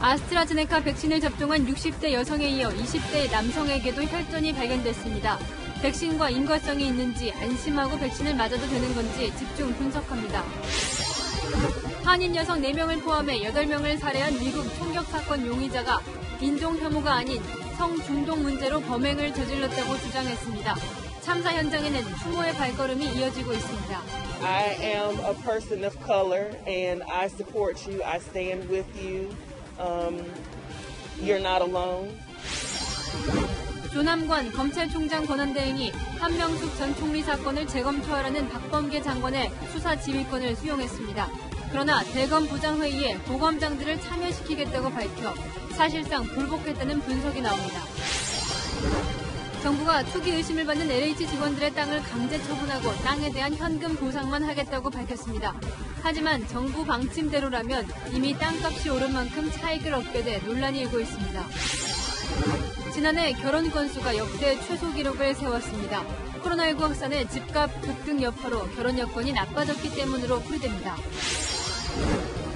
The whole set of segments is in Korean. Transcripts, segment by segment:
아스트라제네카 백신을 접종한 60대 여성에 이어 20대 남성에게도 혈전이 발견됐습니다. 백신과 인과성이 있는지 안심하고 백신을 맞아도 되는 건지 집중 분석합니다. 한인 여성 4명을 포함해 8명을 살해한 미국 총격 사건 용의자가 인종 혐오가 아닌 성중동 문제로 범행을 저질렀다고 주장했습니다. 참사 현장에는 추모의 발걸음이 이어지고 있습니다. I am a person of color and I support you. I stand with you. You're not alone. 조남관 검찰총장 권한대행이 한명숙 전 총리 사건을 재검토하라는 박범계 장관의 수사 지휘권을 수용했습니다. 그러나 대검 부장회의에 고검장들을 참여시키겠다고 밝혀 사실상 불복했다는 분석이 나옵니다. 정부가 투기 의심을 받는 LH 직원들의 땅을 강제 처분하고 땅에 대한 현금 보상만 하겠다고 밝혔습니다. 하지만 정부 방침대로라면 이미 땅값이 오른 만큼 차익을 얻게 돼 논란이 일고 있습니다. 지난해 결혼 건수가 역대 최소 기록을 세웠습니다. 코로나19 확산의 집값 급등 여파로 결혼 여건이 나빠졌기 때문으로 풀이됩니다.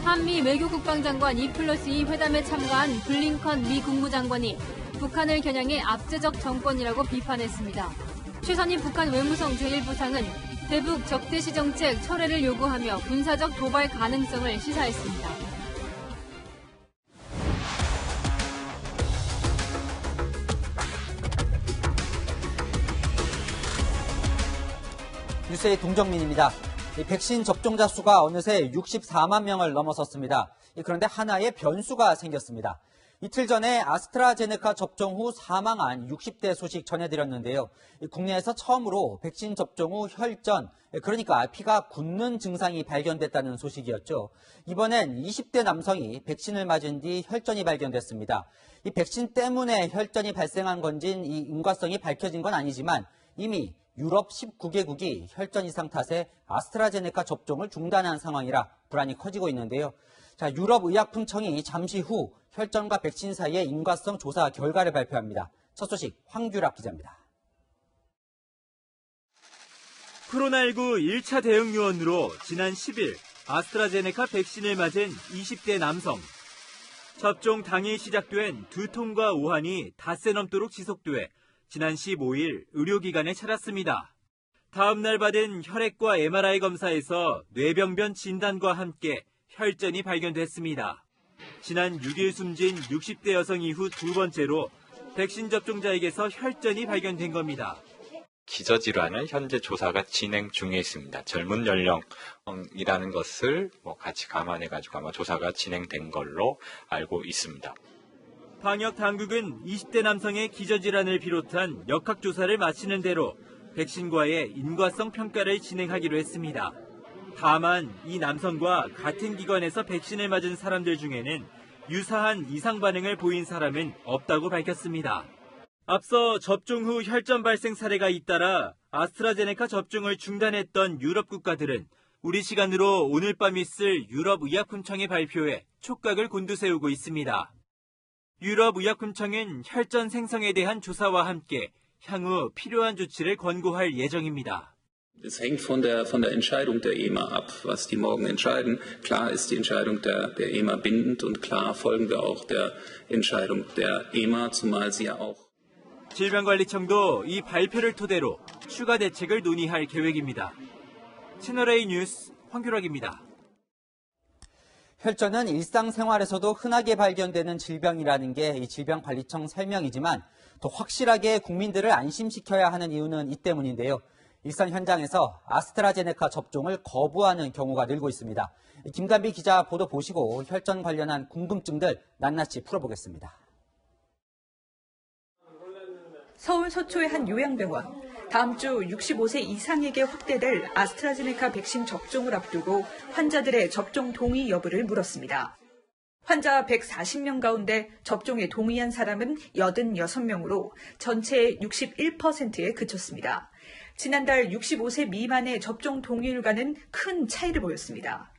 한미 외교국방장관 2+2 회담에 참가한 블링컨 미 국무장관이 북한을 겨냥해 압제적 정권이라고 비판했습니다. 최선희 북한 외무성 제1부상은 대북 적대시 정책 철회를 요구하며 군사적 도발 가능성을 시사했습니다. 뉴스의 동정민입니다. 백신 접종자 수가 어느새 64만 명을 넘어섰습니다. 그런데 하나의 변수가 생겼습니다. 이틀 전에 아스트라제네카 접종 후 사망한 60대 소식 전해드렸는데요. 국내에서 처음으로 백신 접종 후 혈전, 그러니까 피가 굳는 증상이 발견됐다는 소식이었죠. 이번엔 20대 남성이 백신을 맞은 뒤 혈전이 발견됐습니다. 이 백신 때문에 혈전이 발생한 건진 이 인과성이 밝혀진 건 아니지만 이미 유럽 19개국이 혈전 이상 탓에 아스트라제네카 접종을 중단한 상황이라 불안이 커지고 있는데요. 자, 유럽의약품청이 잠시 후 혈전과 백신 사이의 인과성 조사 결과를 발표합니다. 첫 소식 황규락 기자입니다. 코로나19 1차 대응 요원으로 지난 10일 아스트라제네카 백신을 맞은 20대 남성. 접종 당일 시작된 두통과 오한이 닷새 넘도록 지속돼 지난 15일 의료기관에 찾았습니다. 다음 날 받은 혈액과 MRI 검사에서 뇌병변 진단과 함께 혈전이 발견됐습니다. 지난 6일 숨진 60대 여성 이후 두 번째로 백신 접종자에게서 혈전이 발견된 겁니다. 기저질환은 현재 조사가 진행 중에 있습니다. 젊은 연령이라는 것을 같이 감안해가지고 아마 조사가 진행된 걸로 알고 있습니다. 방역 당국은 20대 남성의 기저질환을 비롯한 역학조사를 마치는 대로 백신과의 인과성 평가를 진행하기로 했습니다. 다만 이 남성과 같은 기관에서 백신을 맞은 사람들 중에는 유사한 이상 반응을 보인 사람은 없다고 밝혔습니다. 앞서 접종 후 혈전 발생 사례가 잇따라 아스트라제네카 접종을 중단했던 유럽 국가들은 우리 시간으로 오늘 밤 있을 유럽의약품청의 발표에 촉각을 곤두세우고 있습니다. 유럽의약품청은 혈전 생성에 대한 조사와 함께 향후 필요한 조치를 권고할 예정입니다. Es hängt von der Entscheidung der EMA ab, was die morgen entscheiden. Klar ist die Entscheidung der EMA bindend und klar folgen wir auch der Entscheidung der EMA, zumal sie ja auch. 질병관리청도 이 발표를 토대로 추가 대책을 논의할 계획입니다. 채널A 뉴스 황규락입니다. 혈전은 일상생활에서도 흔하게 발견되는 질병이라는 게 이 질병관리청 설명이지만 더 확실하게 국민들을 안심시켜야 하는 이유는 이 때문인데요. 일선 현장에서 아스트라제네카 접종을 거부하는 경우가 늘고 있습니다. 김단비 기자 보도 보시고 혈전 관련한 궁금증들 낱낱이 풀어보겠습니다. 서울 서초의 한 요양병원. 다음 주 65세 이상에게 확대될 아스트라제네카 백신 접종을 앞두고 환자들의 접종 동의 여부를 물었습니다. 환자 140명 가운데 접종에 동의한 사람은 86명으로 전체의 61%에 그쳤습니다. 지난달 65세 미만의 접종 동의율과는 큰 차이를 보였습니다.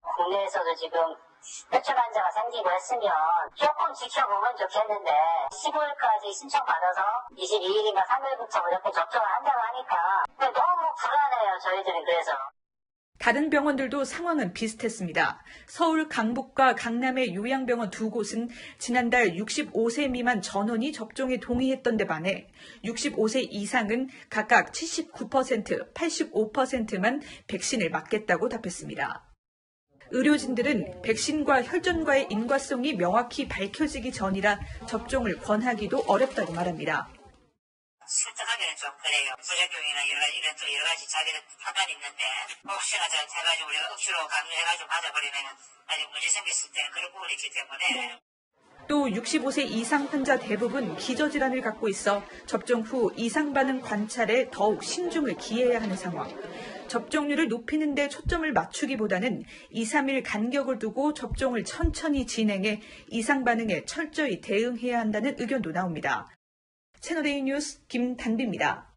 국내에서도 지금 혈전 환자가 생기고 했으면 조금 지켜보면 좋겠는데 15일까지 신청받아서 22일인가 3일부터 이렇게 접종을 한다고 하니까 너무 불안해요, 저희들은. 그래서 다른 병원들도 상황은 비슷했습니다. 서울 강북과 강남의 요양병원 두 곳은 지난달 65세 미만 전원이 접종에 동의했던 데 반해 65세 이상은 각각 79%, 85%만 백신을 맞겠다고 답했습니다. 의료진들은 백신과 혈전과의 인과성이 명확히 밝혀지기 전이라 접종을 권하기도 어렵다고 말합니다. 설득하기는 좀 그래요. 부작용이나 여러 가지 자기는 판단이 있는데 혹시나 해가지고 우리가 억지로 강요해가지고 맞아버리면 나중에 문제 생겼을 때는 그런 부분이 있기 때문에. 또 65세 이상 환자 대부분 기저질환을 갖고 있어 접종 후 이상 반응 관찰에 더욱 신중을 기해야 하는 상황. 접종률을 높이는 데 초점을 맞추기보다는 2, 3일 간격을 두고 접종을 천천히 진행해 이상 반응에 철저히 대응해야 한다는 의견도 나옵니다. 채널A 뉴스 김단비입니다.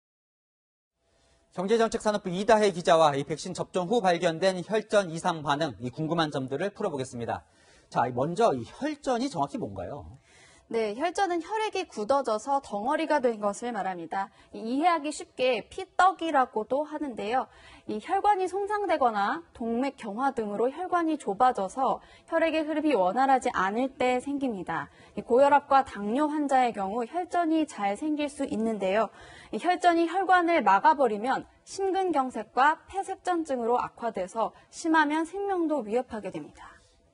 경제정책산업부 이다혜 기자와 이 백신 접종 후 발견된 혈전 이상 반응, 이 궁금한 점들을 풀어보겠습니다. 자, 먼저 이 혈전이 정확히 뭔가요? 네, 혈전은 혈액이 굳어져서 덩어리가 된 것을 말합니다. 이해하기 쉽게 피떡이라고도 하는데요. 이 혈관이 손상되거나 동맥 경화 등으로 혈관이 좁아져서 혈액의 흐름이 원활하지 않을 때 생깁니다. 고혈압과 당뇨 환자의 경우 혈전이 잘 생길 수 있는데요. 이 혈전이 혈관을 막아버리면 심근경색과 폐색전증으로 악화돼서 심하면 생명도 위협하게 됩니다.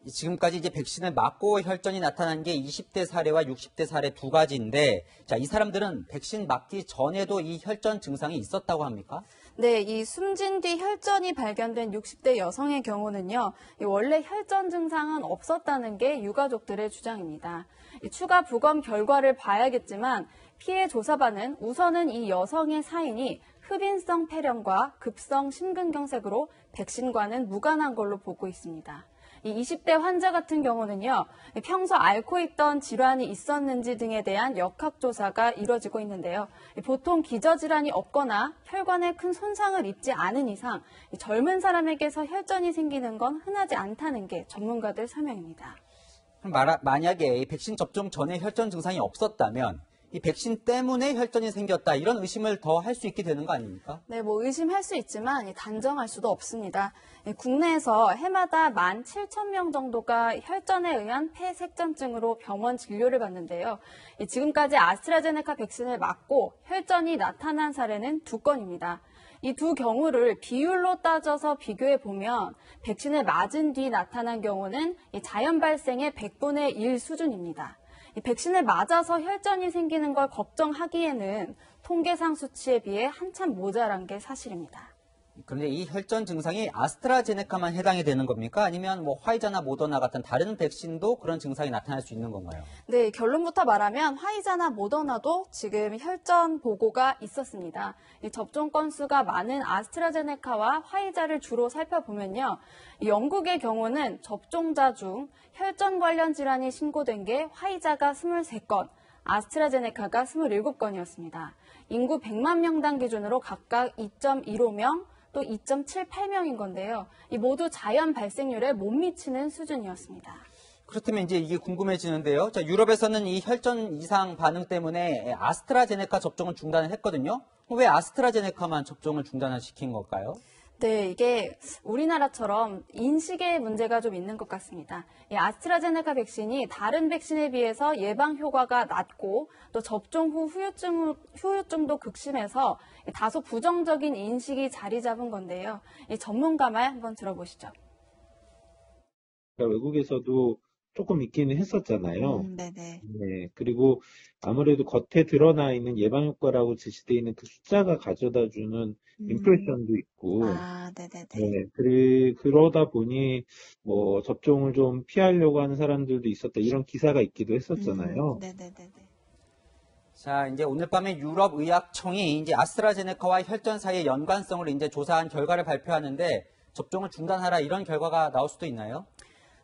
지금까지 이제 백신을 맞고 혈전이 나타난 게 20대 사례와 60대 사례 두 가지인데, 자, 이 사람들은 백신 맞기 전에도 이 혈전 증상이 있었다고 합니까? 네, 이 숨진 뒤 혈전이 발견된 60대 여성의 경우는요, 원래 혈전 증상은 없었다는 게 유가족들의 주장입니다. 추가 부검 결과를 봐야겠지만 피해 조사반은 우선은 이 여성의 사인이 흡인성 폐렴과 급성 심근경색으로 백신과는 무관한 걸로 보고 있습니다. 이 20대 환자 같은 경우는요, 평소 앓고 있던 질환이 있었는지 등에 대한 역학조사가 이루어지고 있는데요. 보통 기저질환이 없거나 혈관에 큰 손상을 입지 않은 이상 젊은 사람에게서 혈전이 생기는 건 흔하지 않다는 게 전문가들 설명입니다. 만약에 이 백신 접종 전에 혈전 증상이 없었다면 이 백신 때문에 혈전이 생겼다, 이런 의심을 더 할 수 있게 되는 거 아닙니까? 네, 의심할 수 있지만 단정할 수도 없습니다. 국내에서 해마다 17,000명 정도가 혈전에 의한 폐색전증으로 병원 진료를 받는데요. 지금까지 아스트라제네카 백신을 맞고 혈전이 나타난 사례는 2건입니다. 이 두 경우를 비율로 따져서 비교해 보면 백신을 맞은 뒤 나타난 경우는 자연 발생의 100분의 1 수준입니다. 이 백신을 맞아서 혈전이 생기는 걸 걱정하기에는 통계상 수치에 비해 한참 모자란 게 사실입니다. 그런데 이 혈전 증상이 아스트라제네카만 해당이 되는 겁니까? 아니면 화이자나 모더나 같은 다른 백신도 그런 증상이 나타날 수 있는 건가요? 네, 결론부터 말하면 화이자나 모더나도 지금 혈전 보고가 있었습니다. 이 접종 건수가 많은 아스트라제네카와 화이자를 주로 살펴보면요. 영국의 경우는 접종자 중 혈전 관련 질환이 신고된 게 화이자가 23건, 아스트라제네카가 27건이었습니다. 인구 100만 명당 기준으로 각각 2.15명, 또 2.78명인 건데요. 이 모두 자연 발생률에 못 미치는 수준이었습니다. 그렇다면 이제 이게 궁금해지는데요. 자, 유럽에서는 이 혈전 이상 반응 때문에 아스트라제네카 접종을 중단을 했거든요. 왜 아스트라제네카만 접종을 중단을 시킨 걸까요? 네, 이게 우리나라처럼 인식의 문제가 좀 있는 것 같습니다. 이 아스트라제네카 백신이 다른 백신에 비해서 예방 효과가 낮고 또 접종 후 후유증도 극심해서 다소 부정적인 인식이 자리 잡은 건데요. 이 전문가 말 한번 들어보시죠. 외국에서도 조금 있기는 했었잖아요. 네네. 네, 그리고 아무래도 겉에 드러나 있는 예방 효과라고 제시되어 있는 그 숫자가 가져다주는 임프레션도 있고, 네네네. 네, 그러다 보니 접종을 좀 피하려고 하는 사람들도 있었다, 이런 기사가 있기도 했었잖아요. 네네네. 자, 이제 오늘 밤에 유럽의학청이 이제 아스트라제네카와 혈전 사이의 연관성을 이제 조사한 결과를 발표하는데 접종을 중단하라, 이런 결과가 나올 수도 있나요?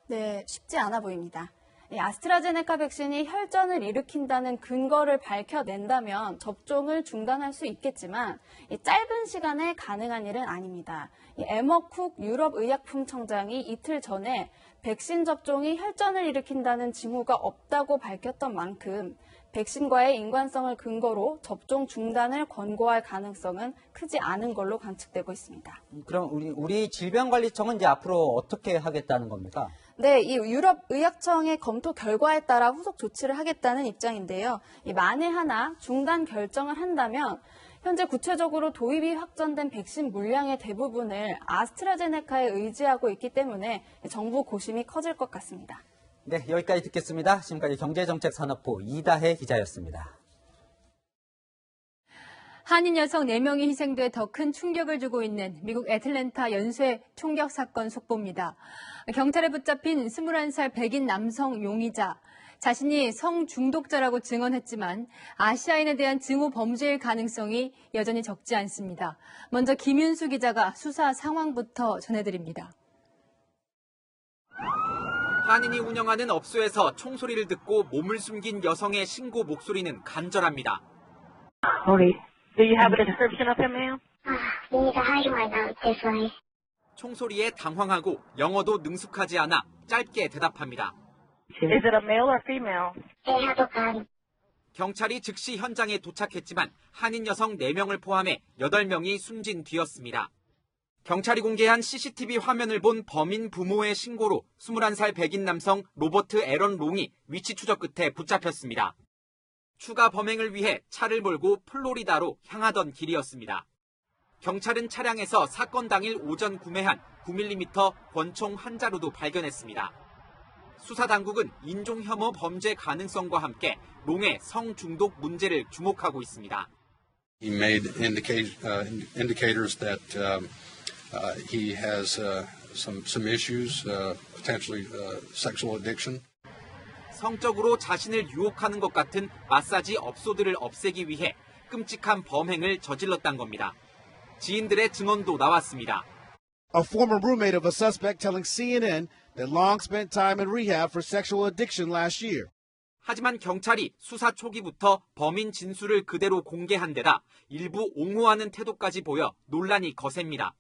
네, 쉽지 않아 보입니다. 아스트라제네카 백신이 혈전을 일으킨다는 근거를 밝혀낸다면 접종을 중단할 수 있겠지만 짧은 시간에 가능한 일은 아닙니다. 에머쿡 유럽의약품청장이 이틀 전에 백신 접종이 혈전을 일으킨다는 징후가 없다고 밝혔던 만큼 백신과의 인관성을 근거로 접종 중단을 권고할 가능성은 크지 않은 걸로 관측되고 있습니다. 그럼 우리 질병관리청은 이제 앞으로 어떻게 하겠다는 겁니까? 네, 이 유럽 의약청의 검토 결과에 따라 후속 조치를 하겠다는 입장인데요. 만에 하나 중단 결정을 한다면 현재 구체적으로 도입이 확정된 백신 물량의 대부분을 아스트라제네카에 의지하고 있기 때문에 정부 고심이 커질 것 같습니다. 네, 여기까지 듣겠습니다. 지금까지 경제정책산업부 이다혜 기자였습니다. 한인 여성 4명이 희생돼 더 큰 충격을 주고 있는 미국 애틀랜타 연쇄 총격 사건 속보입니다. 경찰에 붙잡힌 21살 백인 남성 용의자. 자신이 성중독자라고 증언했지만 아시아인에 대한 증오 범죄일 가능성이 여전히 적지 않습니다. 먼저 김윤수 기자가 수사 상황부터 전해드립니다. 한인이 운영하는 업소에서 총소리를 듣고 몸을 숨긴 여성의 신고 목소리는 간절합니다. Do you have a description of him, ma'am? You need to hide right now this way. 총소리에 당황하고 영어도 능숙하지 않아 짧게 대답합니다. Is it a male or female? 경찰이 즉시 현장에 도착했지만 한인 여성 4명을 포함해 8명이 숨진 뒤였습니다. 경찰이 공개한 CCTV 화면을 본 범인 부모의 신고로 21살 백인 남성 로버트 애런 롱이 위치 추적 끝에 붙잡혔습니다. 추가 범행을 위해 차를 몰고 플로리다로 향하던 길이었습니다. 경찰은 차량에서 사건 당일 오전 구매한 9mm 권총 한 자루도 발견했습니다. 수사 당국은 인종혐오 범죄 가능성과 함께 롱의 성중독 문제를 주목하고 있습니다. He made indicators that he has some issues, potentially sexual addiction. 성적으로 자신을 유혹하는 것 같은 마사지 업소들을 없애기 위해 끔찍한 범행을 저질렀단 겁니다. 지인들의 증언도 나왔습니다. A former roommate of a suspect telling CNN that Long spent time in rehab for sexual addiction last year. 하지만 경찰이 수사 초기부터 범인 진술을 그대로 공개한 데다 일부 옹호하는 태도까지 보여 논란이 거셉니다.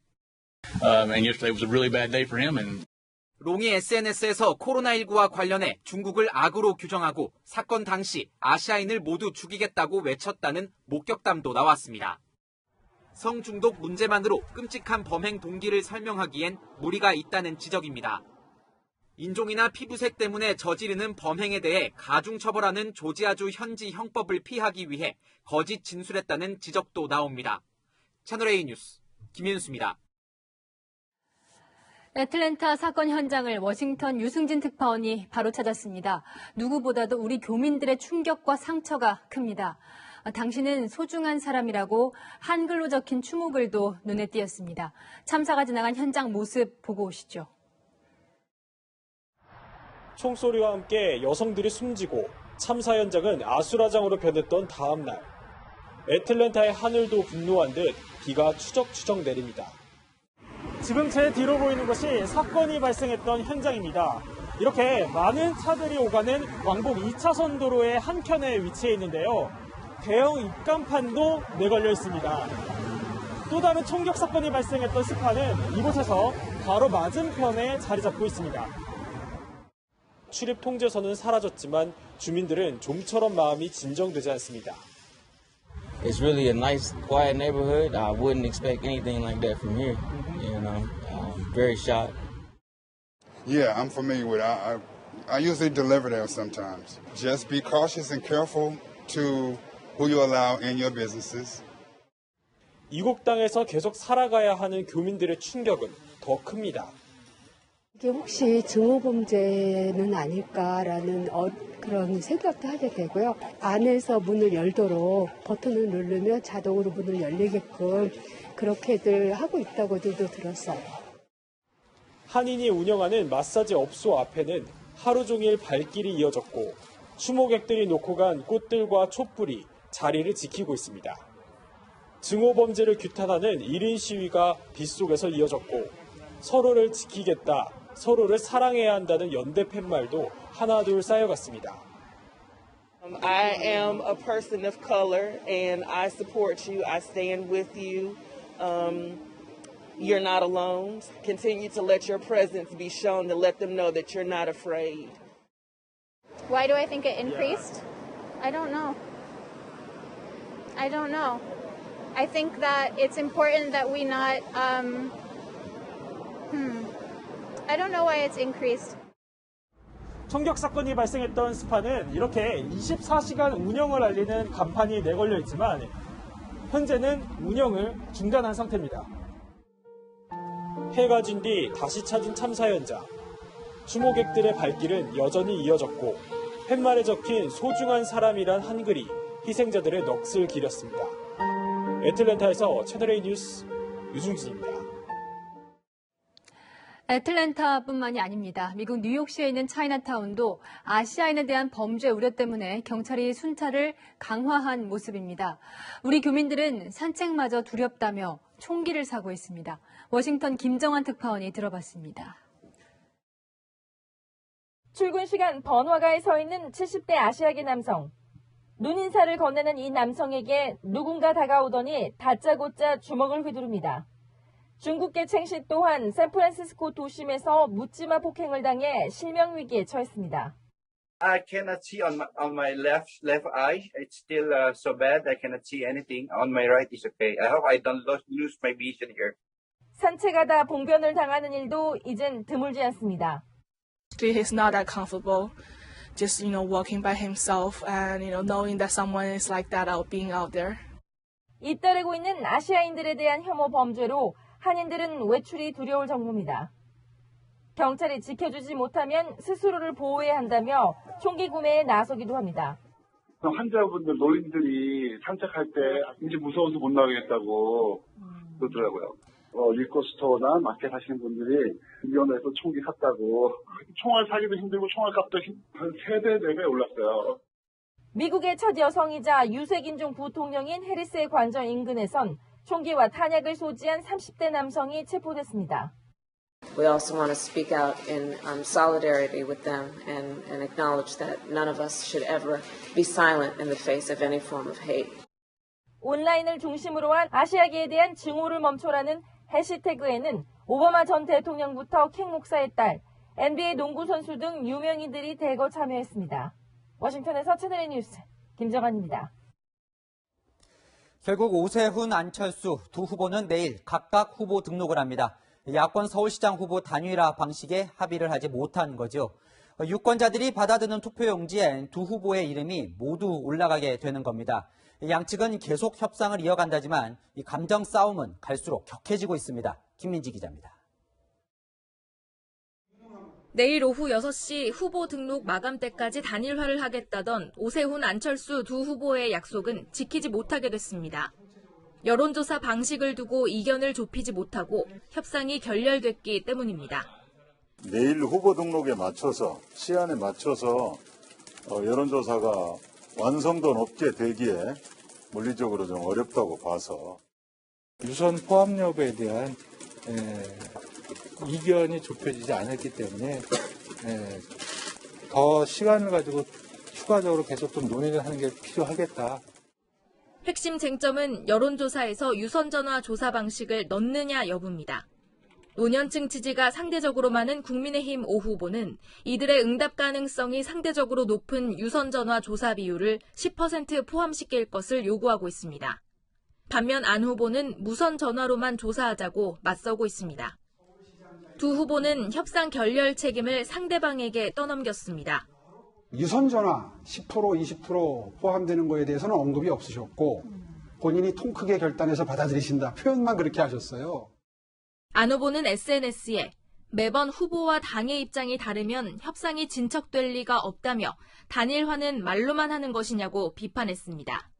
And yesterday was a really bad day for him. And 롱이 SNS에서 코로나19와 관련해 중국을 악으로 규정하고 사건 당시 아시아인을 모두 죽이겠다고 외쳤다는 목격담도 나왔습니다. 성중독 문제만으로 끔찍한 범행 동기를 설명하기엔 무리가 있다는 지적입니다. 인종이나 피부색 때문에 저지르는 범행에 대해 가중처벌하는 조지아주 현지 형법을 피하기 위해 거짓 진술했다는 지적도 나옵니다. 채널A 뉴스 김윤수입니다. 애틀랜타 사건 현장을 워싱턴 유승진 특파원이 바로 찾았습니다. 누구보다도 우리 교민들의 충격과 상처가 큽니다. 당신은 소중한 사람이라고 한글로 적힌 추모글도 눈에 띄었습니다. 참사가 지나간 현장 모습 보고 오시죠. 총소리와 함께 여성들이 숨지고 참사 현장은 아수라장으로 변했던 다음 날. 애틀랜타의 하늘도 분노한 듯 비가 추적추적 내립니다. 지금 제 뒤로 보이는 것이 사건이 발생했던 현장입니다. 이렇게 많은 차들이 오가는 왕복 2차선 도로의 한켠에 위치해 있는데요. 대형 입간판도 내걸려 있습니다. 또 다른 총격 사건이 발생했던 스파는 이곳에서 바로 맞은편에 자리 잡고 있습니다. 출입 통제선은 사라졌지만 주민들은 좀처럼 마음이 진정되지 않습니다. It's really a nice, quiet neighborhood. I wouldn't expect anything like that from here. You know, very shocked. Yeah, I'm familiar with it. I usually deliver there sometimes. Just be cautious and careful to who you allow in your businesses. 이국 땅에서 계속 살아가야 하는 교민들의 충격은 더 큽니다. 이게 혹시 증오범죄는 아닐까라는 그런 생각도 하게 되고요. 안에서 문을 열도록 버튼을 누르면 자동으로 문을 열리게끔 그렇게들 하고 있다고들도 들었어요. 한인이 운영하는 마사지 업소 앞에는 하루 종일 발길이 이어졌고 추모객들이 놓고 간 꽃들과 촛불이 자리를 지키고 있습니다. 증오범죄를 규탄하는 1인 시위가 빗속에서 이어졌고 서로를 지키겠다, 서로를 사랑해야 한다는 연대 팻말도 하나둘 쌓여갔습니다. I am a person of color and I support you. I stand with you. You're not alone. Continue to let your presence be shown to let them know that you're not afraid. Why do I think it increased? I don't know. I think that it's important that we not, I don't know why it's increased. 총격 사건이 발생했던 스파는 이렇게 24시간 운영을 알리는 간판이 내걸려 있지만 현재는 운영을 중단한 상태입니다. 해가 진 뒤 다시 찾은 참사 현장. 추모객들의 발길은 여전히 이어졌고 팻말에 적힌 소중한 사람이란 한글이 희생자들의 넋을 기렸습니다. 애틀랜타에서 채널A 뉴스 유승진입니다. 애틀랜타뿐만이 아닙니다. 미국 뉴욕시에 있는 차이나타운도 아시아인에 대한 범죄 우려 때문에 경찰이 순찰을 강화한 모습입니다. 우리 교민들은 산책마저 두렵다며 총기를 사고 있습니다. 워싱턴 김정환 특파원이 들어봤습니다. 출근 시간 번화가에 서 있는 70대 아시아계 남성. 눈인사를 건네는 이 남성에게 누군가 다가오더니 다짜고짜 주먹을 휘두릅니다. 중국계 첸씨 또한 샌프란시스코 도심에서 묻지마 폭행을 당해 실명 위기에 처했습니다. I cannot see on my left eye. It's still so bad. I cannot see anything. On my right is okay. I hope I don't lose my vision here. 산책하다 봉변을 당하는 일도 이젠 드물지 않습니다. He's not that comfortable, just walking by himself and knowing that someone is like that out being out there. 잇따르고 있는 아시아인들에 대한 혐오 범죄로 한인들은 외출이 두려울 정도입니다. 경찰이 지켜주지 못하면 스스로를 보호해야 한다며 총기 구매에 나서기도 합니다. 환자분들, 노인들이 산책할 때 이제 무서워서 못 나가겠다고 그러더라고요. 리코스토어나 마켓 하시는 분들이 위험해서 총기 샀다고. 총알 사기도 힘들고 총알 값도 한 3배, 4배 올랐어요. 미국의 첫 여성이자 유색인종 부통령인 해리스의 관저 인근에선 총기와 탄약을 소지한 30대 남성이 체포됐습니다. We also want to speak out in solidarity with them and acknowledge that none of us should ever be silent in the face of any form of hate. 온라인을 중심으로 한 아시아계에 대한 증오를 멈춰라는 해시태그에는 오바마 전 대통령부터 킹 목사의 딸, NBA 농구 선수 등 유명인들이 대거 참여했습니다. 워싱턴에서 채널A 뉴스 김정환입니다. 결국 오세훈, 안철수 두 후보는 내일 각각 후보 등록을 합니다. 야권 서울시장 후보 단일화 방식에 합의를 하지 못한 거죠. 유권자들이 받아드는 투표용지엔 두 후보의 이름이 모두 올라가게 되는 겁니다. 양측은 계속 협상을 이어간다지만 이 감정 싸움은 갈수록 격해지고 있습니다. 김민지 기자입니다. 내일 오후 6시 후보 등록 마감 때까지 단일화를 하겠다던 오세훈, 안철수 두 후보의 약속은 지키지 못하게 됐습니다. 여론조사 방식을 두고 이견을 좁히지 못하고 협상이 결렬됐기 때문입니다. 내일 후보 등록에 맞춰서, 시한에 맞춰서 여론조사가 완성도 높게 되기에 물리적으로 좀 어렵다고 봐서 유선 포함 여부에 대한 이견이 좁혀지지 않았기 때문에 더 시간을 가지고 추가적으로 계속 좀 논의를 하는 게 필요하겠다. 핵심 쟁점은 여론조사에서 유선전화 조사 방식을 넣느냐 여부입니다. 노년층 지지가 상대적으로 많은 국민의힘 5후보는 이들의 응답 가능성이 상대적으로 높은 유선전화 조사 비율을 10% 포함시킬 것을 요구하고 있습니다. 반면 안 후보는 무선 전화로만 조사하자고 맞서고 있습니다. 두 후보는 협상 결렬 책임을 상대방에게 떠넘겼습니다. 유선전화 10%, 20% 포함되는 거에 대해서는 언급이 없으셨고 본인이 통 크게 결단해서 받아들이신다. 표현만 그렇게 하셨어요. 안 후보는 SNS에 매번 후보와 당의 입장이 다르면 협상이 진척될 리가 없다며 단일화는 말로만 하는 것이냐고 비판했습니다.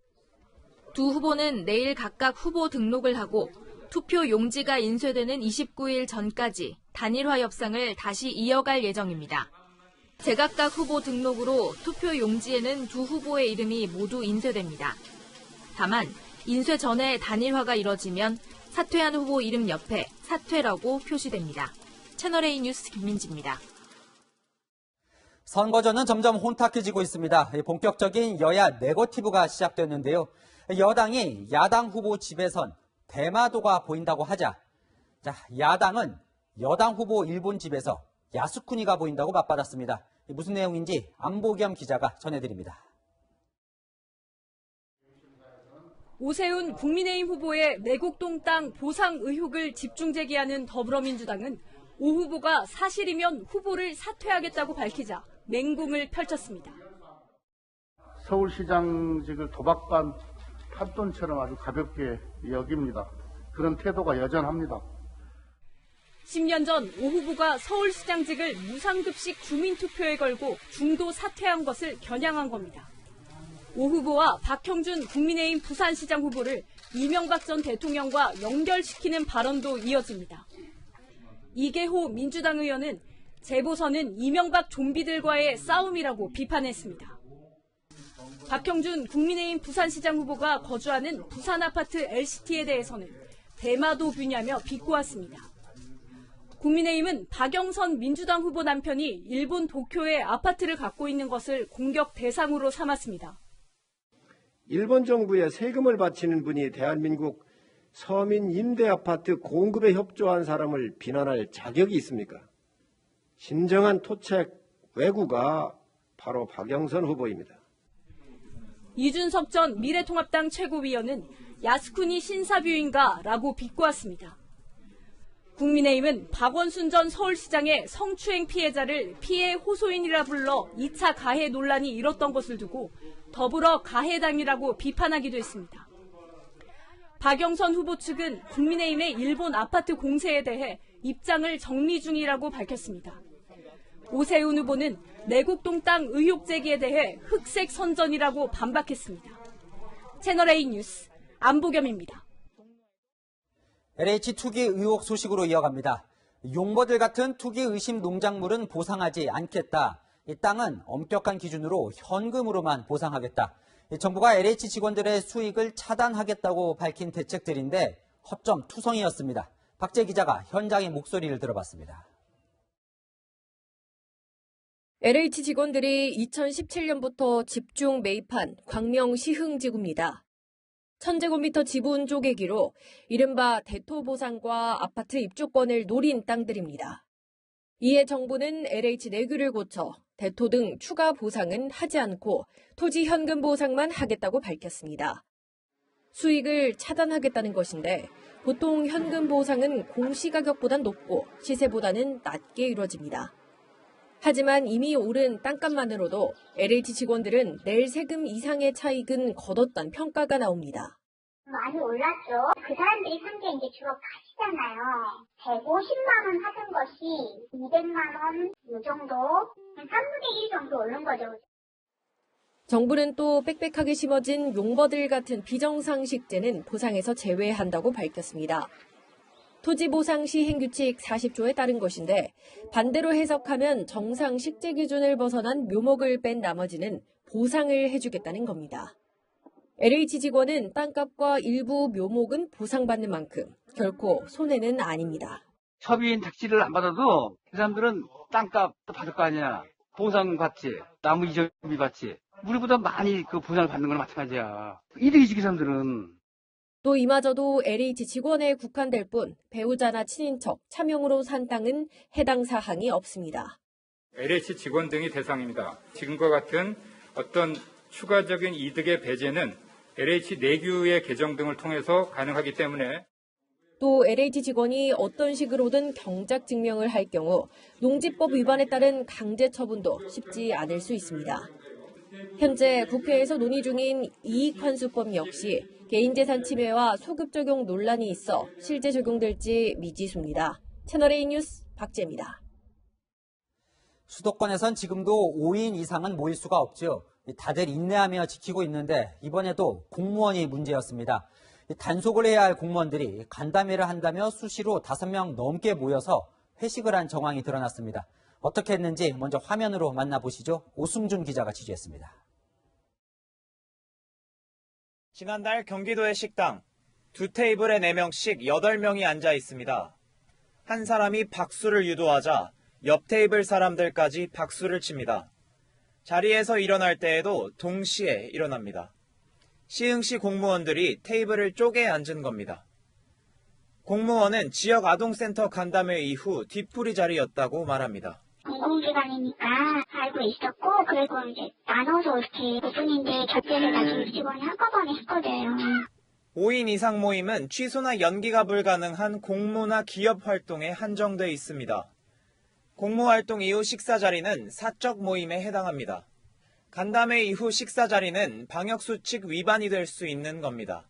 두 후보는 내일 각각 후보 등록을 하고 투표 용지가 인쇄되는 29일 전까지 단일화 협상을 다시 이어갈 예정입니다. 제각각 후보 등록으로 투표 용지에는 두 후보의 이름이 모두 인쇄됩니다. 다만 인쇄 전에 단일화가 이뤄지면 사퇴한 후보 이름 옆에 사퇴라고 표시됩니다. 채널A 뉴스 김민지입니다. 선거전은 점점 혼탁해지고 있습니다. 본격적인 여야 네거티브가 시작됐는데요. 여당이 야당 후보 집에선 대마도가 보인다고 하자 야당은 여당 후보 일본 집에서 야스쿠니가 보인다고 맞받았습니다. 무슨 내용인지 안보겸 기자가 전해드립니다. 오세훈 국민의힘 후보의 내곡동 땅 보상 의혹을 집중 제기하는 더불어민주당은 오 후보가 사실이면 후보를 사퇴하겠다고 밝히자 맹공을 펼쳤습니다. 서울시장직을 도박반 판돈처럼 아주 가볍게 여깁니다. 그런 태도가 여전합니다. 10년 전 오 후보가 서울시장직을 무상급식 주민투표에 걸고 중도 사퇴한 것을 겨냥한 겁니다. 오 후보와 박형준 국민의힘 부산시장 후보를 이명박 전 대통령과 연결시키는 발언도 이어집니다. 이계호 민주당 의원은 재보선은 이명박 좀비들과의 싸움이라고 비판했습니다. 박형준 국민의힘 부산시장 후보가 거주하는 부산 아파트 LCT에 대해서는 대마도 뷰냐며 비꼬았습니다. 국민의힘은 박영선 민주당 후보 남편이 일본 도쿄에 아파트를 갖고 있는 것을 공격 대상으로 삼았습니다. 일본 정부에 세금을 바치는 분이 대한민국 서민 임대아파트 공급에 협조한 사람을 비난할 자격이 있습니까? 진정한 토착 왜구가 바로 박영선 후보입니다. 이준석 전 미래통합당 최고위원은 야스쿠니 신사뷰인가라고 비꼬았습니다. 국민의힘은 박원순 전 서울시장의 성추행 피해자를 피해 호소인이라 불러 2차 가해 논란이 일었던 것을 두고 더불어 가해당이라고 비판하기도 했습니다. 박영선 후보 측은 국민의힘의 일본 아파트 공세에 대해 입장을 정리 중이라고 밝혔습니다. 오세훈 후보는 내곡동 땅 의혹 제기에 대해 흑색 선전이라고 반박했습니다. 채널A 뉴스 안보겸입니다. LH 투기 의혹 소식으로 이어갑니다. 용버들 같은 투기 의심 농작물은 보상하지 않겠다. 이 땅은 엄격한 기준으로 현금으로만 보상하겠다. 정부가 LH 직원들의 수익을 차단하겠다고 밝힌 대책들인데 허점투성이었습니다. 박재 기자가 현장의 목소리를 들어봤습니다. LH 직원들이 2017년부터 집중 매입한 광명 시흥지구입니다. 1000제곱미터 지분 쪼개기로 이른바 대토 보상과 아파트 입주권을 노린 땅들입니다. 이에 정부는 LH 내규를 고쳐 대토 등 추가 보상은 하지 않고 토지 현금 보상만 하겠다고 밝혔습니다. 수익을 차단하겠다는 것인데 보통 현금 보상은 공시가격보단 높고 시세보다는 낮게 이루어집니다. 하지만 이미 오른 땅값만으로도 LH 직원들은 낼 세금 이상의 차익은 거뒀다는 평가가 나옵니다. 많이 올랐죠. 그 사람들이 산 게 이제 주로 가시잖아요. 150만 원 하던 것이 200만 원, 이 정도, 3분의 1 정도 오른 거죠. 정부는 또 빽빽하게 심어진 용버들 같은 비정상식재는 보상에서 제외한다고 밝혔습니다. 토지보상 시행규칙 40조에 따른 것인데 반대로 해석하면 정상 식재 기준을 벗어난 묘목을 뺀 나머지는 보상을 해주겠다는 겁니다. LH 직원은 땅값과 일부 묘목은 보상받는 만큼 결코 손해는 아닙니다. 협의인 택지를 안 받아도 그 사람들은 땅값도 받을 거 아니야. 보상 받지, 나무 이전비 받지. 우리보다 많이 그 보상을 받는 거나 마찬가지야. 이득이지 그 사람들은. 또 이마저도 LH 직원에 국한될 뿐 배우자나 친인척, 차명으로 산 땅은 해당 사항이 없습니다. LH 직원 등이 대상입니다. 지금과 같은 어떤 추가적인 이득의 배제는 LH 내규의 개정 등을 통해서 가능하기 때문에 또 LH 직원이 어떤 식으로든 경작 증명을 할 경우 농지법 위반에 따른 강제 처분도 쉽지 않을 수 있습니다. 현재 국회에서 논의 중인 이익환수법 역시 개인재산 침해와 소급 적용 논란이 있어 실제 적용될지 미지수입니다. 채널A 뉴스 박재입니다. 수도권에선 지금도 5인 이상은 모일 수가 없죠. 다들 인내하며 지키고 있는데 이번에도 공무원이 문제였습니다. 단속을 해야 할 공무원들이 간담회를 한다며 수시로 5명 넘게 모여서 회식을 한 정황이 드러났습니다. 어떻게 했는지 먼저 화면으로 만나보시죠. 오승준 기자가 취재했습니다. 지난달 경기도의 식당, 2테이블에 4명씩 8명이 앉아 있습니다. 한 사람이 박수를 유도하자 옆 테이블 사람들까지 박수를 칩니다. 자리에서 일어날 때에도 동시에 일어납니다. 시흥시 공무원들이 테이블을 쪼개 앉은 겁니다. 공무원은 지역 아동센터 간담회 이후 뒤풀이 자리였다고 말합니다. 공공기관이니까 알고 있었고, 그리고 이제 나눠서 이렇게 5분인데 결제를 나중에 직원이 한꺼번에 했거든요. 5인 이상 모임은 취소나 연기가 불가능한 공모나 기업 활동에 한정돼 있습니다. 공모 활동 이후 식사 자리는 사적 모임에 해당합니다. 간담회 이후 식사 자리는 방역수칙 위반이 될 수 있는 겁니다.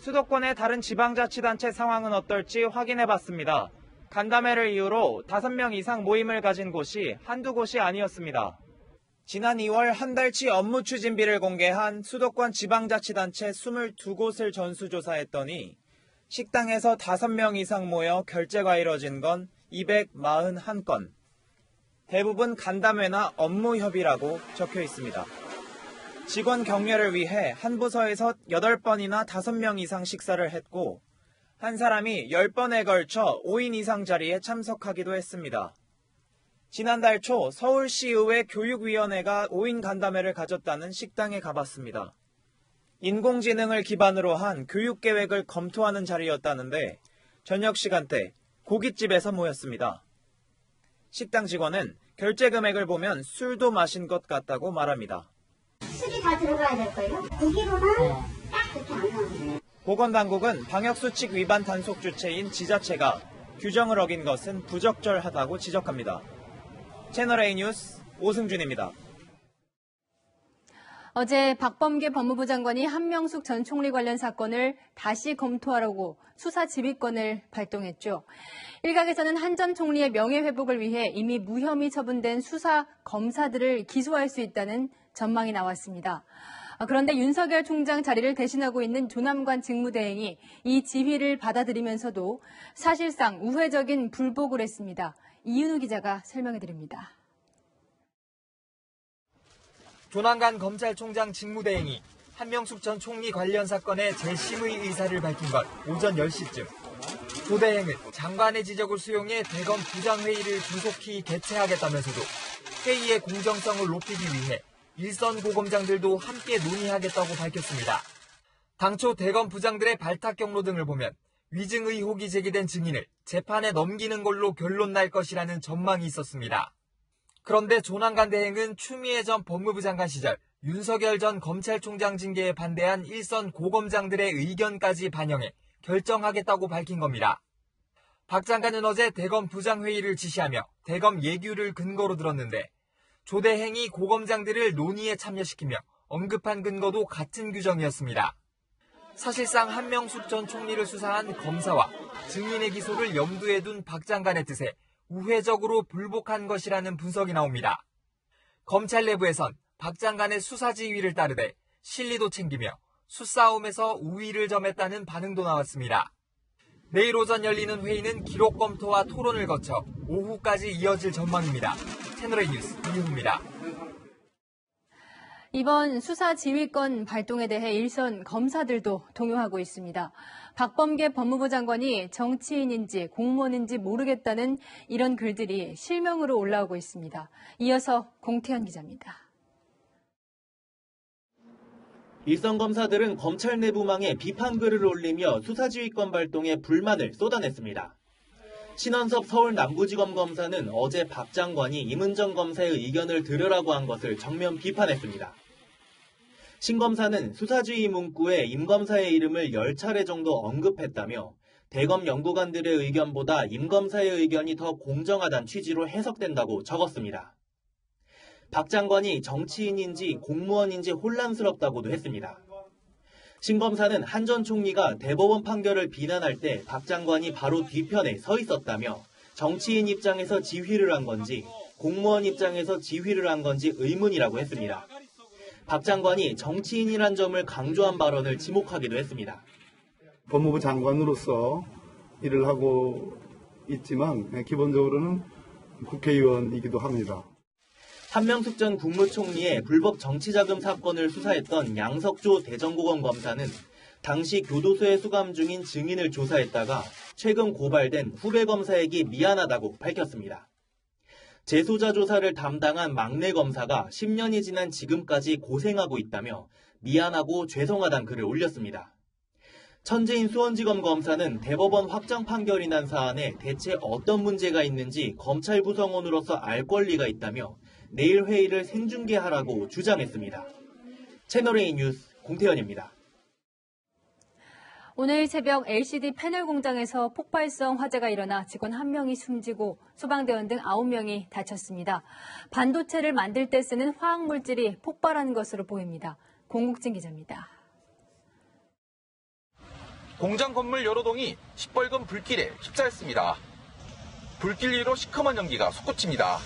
수도권의 다른 지방자치단체 상황은 어떨지 확인해봤습니다. 간담회를 이유로 5명 이상 모임을 가진 곳이 한두 곳이 아니었습니다. 지난 2월 한 달치 업무 추진비를 공개한 수도권 지방자치단체 22곳을 전수조사했더니 식당에서 5명 이상 모여 결제가 이뤄진 건 241건. 대부분 간담회나 업무 협의라고 적혀 있습니다. 직원 격려를 위해 한 부서에서 8번이나 5명 이상 식사를 했고 한 사람이 10번에 걸쳐 5인 이상 자리에 참석하기도 했습니다. 지난달 초 서울시의회 교육위원회가 5인 간담회를 가졌다는 식당에 가봤습니다. 인공지능을 기반으로 한 교육계획을 검토하는 자리였다는데 저녁 시간대 고깃집에서 모였습니다. 식당 직원은 결제 금액을 보면 술도 마신 것 같다고 말합니다. 술이 다 들어가야 될걸요? 고기로는 딱 그렇게 안 나오네요. 보건당국은 방역수칙 위반 단속 주체인 지자체가 규정을 어긴 것은 부적절하다고 지적합니다. 채널A 뉴스 오승준입니다. 어제 박범계 법무부 장관이 한명숙 전 총리 관련 사건을 다시 검토하라고 수사 지휘권을 발동했죠. 일각에서는 한 전 총리의 명예회복을 위해 이미 무혐의 처분된 수사 검사들을 기소할 수 있다는 전망이 나왔습니다. 그런데 윤석열 총장 자리를 대신하고 있는 조남관 직무대행이 이 지휘를 받아들이면서도 사실상 우회적인 불복을 했습니다. 이윤우 기자가 설명해드립니다. 조남관 검찰총장 직무대행이 한명숙 전 총리 관련 사건의 재심의 의사를 밝힌 건 오전 10시쯤. 조 대행은 장관의 지적을 수용해 대검 부장회의를 조속히 개최하겠다면서도 회의의 공정성을 높이기 위해 일선 고검장들도 함께 논의하겠다고 밝혔습니다. 당초 대검 부장들의 발탁 경로 등을 보면 위증 의혹이 제기된 증인을 재판에 넘기는 걸로 결론 날 것이라는 전망이 있었습니다. 그런데 조남관 대행은 추미애 전 법무부 장관 시절 윤석열 전 검찰총장 징계에 반대한 일선 고검장들의 의견까지 반영해 결정하겠다고 밝힌 겁니다. 박 장관은 어제 대검 부장회의를 지시하며 대검 예규를 근거로 들었는데 조 대행이 고검장들을 논의에 참여시키며 언급한 근거도 같은 규정이었습니다. 사실상 한명숙 전 총리를 수사한 검사와 증인의 기소를 염두에 둔 박 장관의 뜻에 우회적으로 불복한 것이라는 분석이 나옵니다. 검찰 내부에선 박 장관의 수사 지휘를 따르되 실리도 챙기며 수싸움에서 우위를 점했다는 반응도 나왔습니다. 내일 오전 열리는 회의는 기록 검토와 토론을 거쳐 오후까지 이어질 전망입니다. 채널A 뉴스 이윤우입니다. 이번 수사 지휘권 발동에 대해 일선 검사들도 동요하고 있습니다. 박범계 법무부 장관이 정치인인지 공무원인지 모르겠다는 이런 글들이 실명으로 올라오고 있습니다. 이어서 공태현 기자입니다. 일선 검사들은 검찰 내부망에 비판글을 올리며 수사지휘권 발동에 불만을 쏟아냈습니다. 신원섭 서울 남부지검 검사는 어제 박 장관이 임은정 검사의 의견을 들으라고 한 것을 정면 비판했습니다. 신 검사는 수사지휘 문구에 임 검사의 이름을 10차례 정도 언급했다며 대검 연구관들의 의견보다 임 검사의 의견이 더 공정하다는 취지로 해석된다고 적었습니다. 박 장관이 정치인인지 공무원인지 혼란스럽다고도 했습니다. 신 검사는 한 전 총리가 대법원 판결을 비난할 때 박 장관이 바로 뒤편에 서 있었다며 정치인 입장에서 지휘를 한 건지 공무원 입장에서 지휘를 한 건지 의문이라고 했습니다. 박 장관이 정치인이란 점을 강조한 발언을 지목하기도 했습니다. 법무부 장관으로서 일을 하고 있지만 기본적으로는 국회의원이기도 합니다. 한명숙 전 국무총리의 불법 정치자금 사건을 수사했던 양석조 대전고검 검사는 당시 교도소에 수감 중인 증인을 조사했다가 최근 고발된 후배 검사에게 미안하다고 밝혔습니다. 재소자 조사를 담당한 막내 검사가 10년이 지난 지금까지 고생하고 있다며 미안하고 죄송하다는 글을 올렸습니다. 천재인 수원지검 검사는 대법원 확정 판결이 난 사안에 대체 어떤 문제가 있는지 검찰 구성원으로서 알 권리가 있다며 내일 회의를 생중계하라고 주장했습니다. 채널A 뉴스 공태현입니다. 오늘 새벽 LCD 패널 공장에서 폭발성 화재가 일어나 직원 1명이 숨지고 소방대원 등 9명이 다쳤습니다. 반도체를 만들 때 쓰는 화학물질이 폭발한 것으로 보입니다. 공국진 기자입니다. 공장 건물 여러 동이 시뻘건 불길에 휩싸였습니다. 불길 위로 시커먼 연기가 솟구칩니다.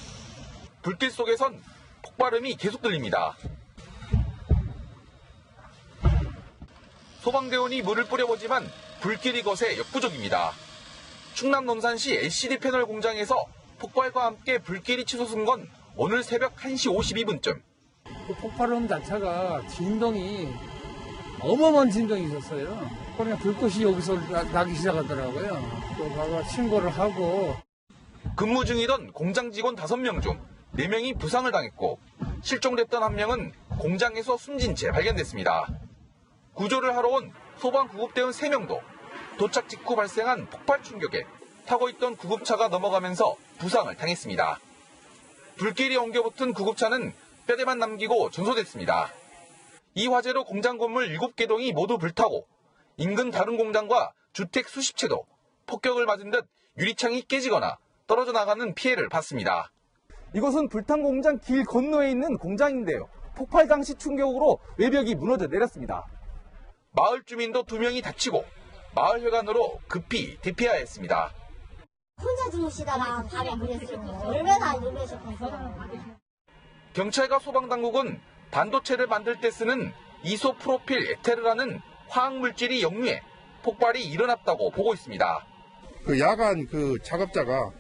불길 속에선 폭발음이 계속 들립니다. 소방대원이 물을 뿌려보지만 불길이 거세 역부족입니다. 충남 논산시 LCD 패널 공장에서 폭발과 함께 불길이 치솟은 건 오늘 새벽 1시 52분쯤. 그 폭발음 자체가 진동이 어마어마한 진동이 있었어요. 그냥 불꽃이 여기서 나기 시작하더라고요. 또 가서 신고를 하고. 근무 중이던 공장 직원 5명 중 4명이 부상을 당했고 실종됐던 1명은 공장에서 숨진 채 발견됐습니다. 구조를 하러 온 소방 구급대원 3명도 도착 직후 발생한 폭발 충격에 타고 있던 구급차가 넘어가면서 부상을 당했습니다. 불길이 엉겨붙은 구급차는 뼈대만 남기고 전소됐습니다. 이 화재로 공장 건물 7개 동이 모두 불타고 인근 다른 공장과 주택 수십 채도 폭격을 맞은 듯 유리창이 깨지거나 떨어져 나가는 피해를 봤습니다. 이곳은 불탄 공장 길 건너에 있는 공장인데요. 폭발 당시 충격으로 외벽이 무너져 내렸습니다. 마을 주민도 2명이 다치고 마을 회관으로 급히 대피해야 했습니다. 혼자 주무시다가 밤에 그랬어요. 얼마나 놀라셨겠어요. 경찰과 소방당국은 반도체를 만들 때 쓰는 이소프로필 에테르라는 화학물질이 역류해 폭발이 일어났다고 보고 있습니다. 그 야간 그 작업자가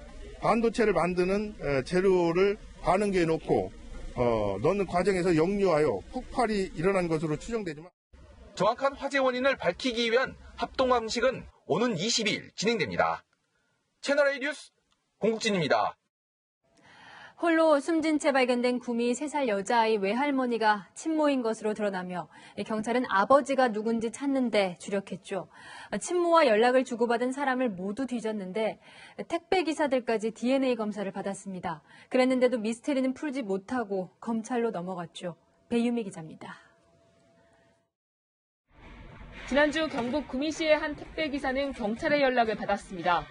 반도체를 만드는 재료를 반응기에 놓고 넣는 과정에서 역류하여 폭발이 일어난 것으로 추정되지만 정확한 화재 원인을 밝히기 위한 합동감식은 오는 20일 진행됩니다. 채널A 뉴스 공국진입니다. 홀로 숨진 채 발견된 구미 3살 여자아이 외할머니가 친모인 것으로 드러나며 경찰은 아버지가 누군지 찾는 데 주력했죠. 친모와 연락을 주고받은 사람을 모두 뒤졌는데 택배기사들까지 DNA 검사를 받았습니다. 그랬는데도 미스테리는 풀지 못하고 검찰로 넘어갔죠. 배유미 기자입니다. 지난주 경북 구미시의 한 택배기사는 경찰의 연락을 받았습니다.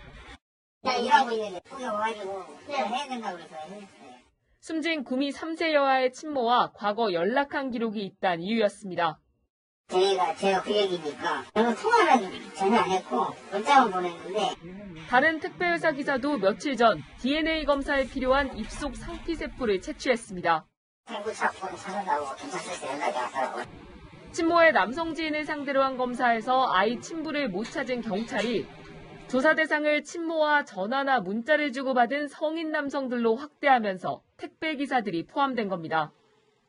일하고 있는데 거기 와가지고 그냥 해야 된다고 그래서 했어요. 숨진 구미 3세 여아의 친모와 과거 연락한 기록이 있다는 이유였습니다. 제가 그 얘기니까 저는 통화는 전혀 안 했고 문자만 보냈는데 다른 택배회사 기사도 며칠 전 DNA 검사에 필요한 입속 상피세포를 채취했습니다. 대구 사건 찾아다고 경찰서에서 연락이 왔더라고요. 친모의 남성 지인을 상대로 한 검사에서 아이 친부를 못 찾은 경찰이 조사 대상을 친모와 전화나 문자를 주고받은 성인 남성들로 확대하면서 택배기사들이 포함된 겁니다.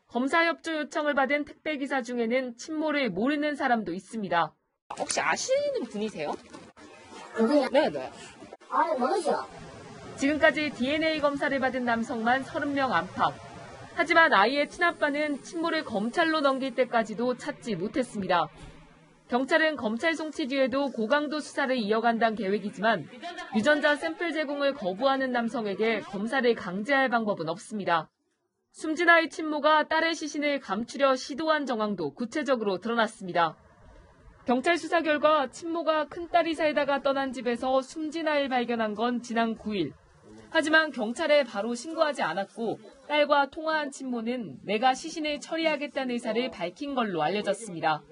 검사 협조 요청을 받은 택배기사 중에는 친모를 모르는 사람도 있습니다. 혹시 아시는 분이세요? 네. 모르죠. 지금까지 DNA 검사를 받은 남성만 30명 안팎. 하지만 아이의 친아빠는 친모를 검찰로 넘길 때까지도 찾지 못했습니다. 경찰은 검찰 송치 뒤에도 고강도 수사를 이어간다는 계획이지만 유전자 샘플 제공을 거부하는 남성에게 검사를 강제할 방법은 없습니다. 숨진 아이 친모가 딸의 시신을 감추려 시도한 정황도 구체적으로 드러났습니다. 경찰 수사 결과 친모가 큰딸이 살다가 떠난 집에서 숨진 아이를 발견한 건 지난 9일. 하지만 경찰에 바로 신고하지 않았고 딸과 통화한 친모는 내가 시신을 처리하겠다는 의사를 밝힌 걸로 알려졌습니다.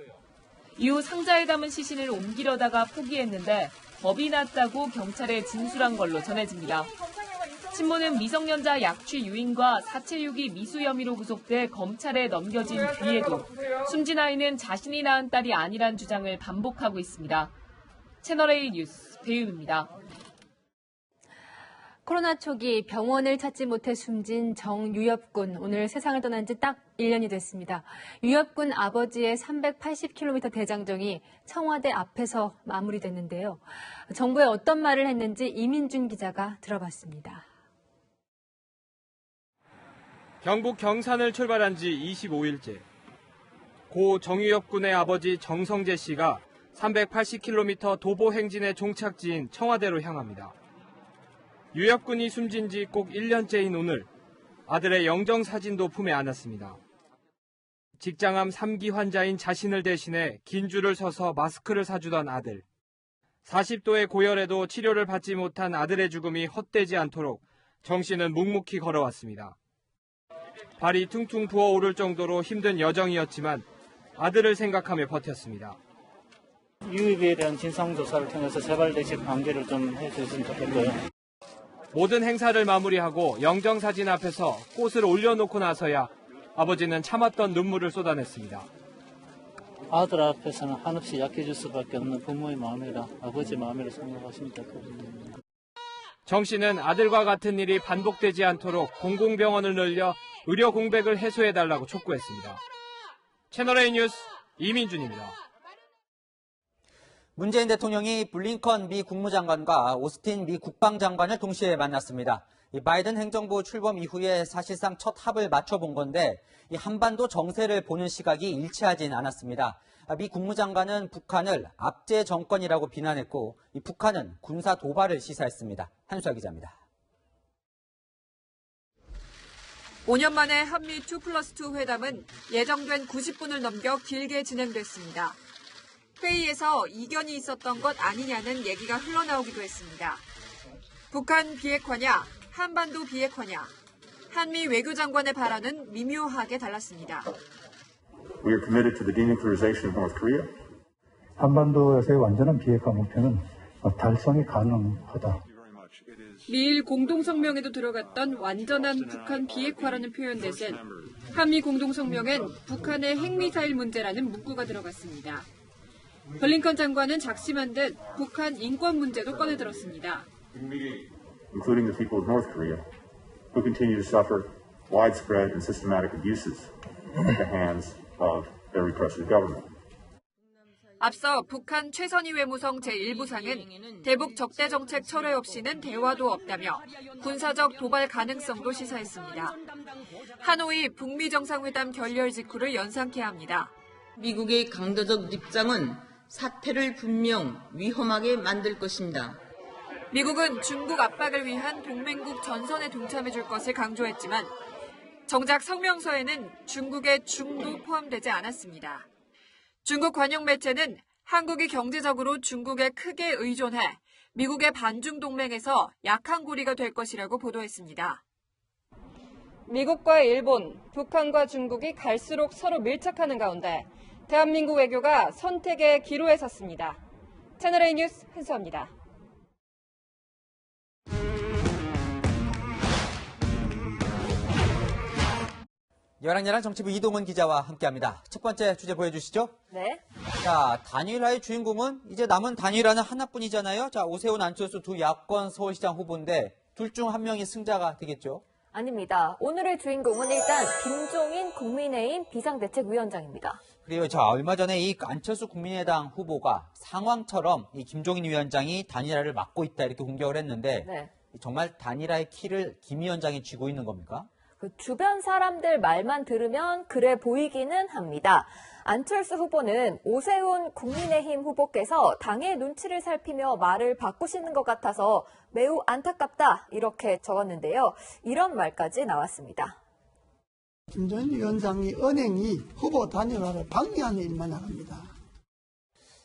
이후 상자에 담은 시신을 옮기려다가 포기했는데 겁이 났다고 경찰에 진술한 걸로 전해집니다. 친모는 미성년자 약취 유인과 사체 유기 미수 혐의로 구속돼 검찰에 넘겨진 뒤에도 숨진 아이는 자신이 낳은 딸이 아니란 주장을 반복하고 있습니다. 채널A 뉴스 배유미입니다. 코로나 초기 병원을 찾지 못해 숨진 정유엽군, 오늘 세상을 떠난 지 딱 1년이 됐습니다. 유엽군 아버지의 380km 대장정이 청와대 앞에서 마무리됐는데요. 정부에 어떤 말을 했는지 이민준 기자가 들어봤습니다. 경북 경산을 출발한 지 25일째. 고 정유엽군의 아버지 정성재 씨가 380km 도보 행진의 종착지인 청와대로 향합니다. 유엽군이 숨진 지 꼭 1년째인 오늘 아들의 영정 사진도 품에 안았습니다. 직장암 3기 환자인 자신을 대신해 긴 줄을 서서 마스크를 사주던 아들. 40도의 고열에도 치료를 받지 못한 아들의 죽음이 헛되지 않도록 정 씨는 묵묵히 걸어왔습니다. 발이 퉁퉁 부어오를 정도로 힘든 여정이었지만 아들을 생각하며 버텼습니다. 유입에 대한 진상조사를 통해서 재발되실 관계를 좀 해주셨으면 좋겠고요. 모든 행사를 마무리하고 영정사진 앞에서 꽃을 올려놓고 나서야 아버지는 참았던 눈물을 쏟아냈습니다. 아들 앞에서는 한없이 약해질 수밖에 없는 부모의 마음이라 아버지 마음이라 생각하시면 될 겁니다. 정 씨는 아들과 같은 일이 반복되지 않도록 공공병원을 늘려 의료 공백을 해소해달라고 촉구했습니다. 채널A 뉴스 이민준입니다. 문재인 대통령이 블링컨 미 국무장관과 오스틴 미 국방장관을 동시에 만났습니다. 이 바이든 행정부 출범 이후에 사실상 첫 합을 맞춰본 건데 이 한반도 정세를 보는 시각이 일치하진 않았습니다. 미 국무장관은 북한을 압제 정권이라고 비난했고 이 북한은 군사 도발을 시사했습니다. 한수아 기자입니다. 5년 만에 한미 2+2 회담은 예정된 90분을 넘겨 길게 진행됐습니다. 회의에서 이견이 있었던 것 아니냐는 얘기가 흘러나오기도 했습니다. 북한 비핵화냐, 한반도 비핵화냐, 한미 외교장관의 발언은 미묘하게 달랐습니다. We are committed to the denuclearization of North Korea. 한반도에서의 완전한 비핵화 목표는 달성이 가능하다. 미일 공동성명에도 들어갔던 완전한 북한 비핵화라는 표현 대신 한미 공동성명엔 북한의 핵미사일 문제라는 문구가 들어갔습니다. 블링컨 장관은 작심한 듯 북한 인권 문제도 꺼내들었습니다. Including the people of North Korea, who continue to suffer widespread and systematic abuses at the hands of their repressive government. 앞서 북한 최선희 외무성 제1부상은 대북 적대 정책 철회 없이는 대화도 없다며 군사적 도발 가능성도 시사했습니다. 하노이 북미 정상회담 결렬 직후를 연상케 합니다. 미국의 강도적 입장은 사태를 분명 위험하게 만들 것입니다. 미국은 중국 압박을 위한 동맹국 전선에 동참해줄 것을 강조했지만 정작 성명서에는 중국의 중도 포함되지 않았습니다. 중국 관영 매체는 한국이 경제적으로 중국에 크게 의존해 미국의 반중 동맹에서 약한 고리가 될 것이라고 보도했습니다. 미국과 일본, 북한과 중국이 갈수록 서로 밀착하는 가운데 대한민국 외교가 선택의 기로에 섰습니다. 채널A 뉴스 한수아입니다. 열악열악 정치부 이동훈 기자와 함께합니다. 첫 번째 주제 보여주시죠. 네. 자, 단일화의 주인공은 이제 남은 단일화는 하나뿐이잖아요. 자, 오세훈, 안철수 두 야권 서울시장 후보인데 둘 중 한 명이 승자가 되겠죠? 아닙니다. 오늘의 주인공은 일단 김종인 국민의힘 비상대책위원장입니다. 그리고 자, 얼마 전에 이 안철수 국민의당 후보가 상황처럼 이 김종인 위원장이 단일화를 막고 있다 이렇게 공격을 했는데 네. 정말 단일화의 키를 김 위원장이 쥐고 있는 겁니까? 그 주변 사람들 말만 들으면 그래 보이기는 합니다. 안철수 후보는 오세훈 국민의힘 후보께서 당의 눈치를 살피며 말을 바꾸시는 것 같아서 매우 안타깝다 이렇게 적었는데요. 이런 말까지 나왔습니다. 김종인 위원장이 은행이 후보 단일화를 방해하는 일만 합니다.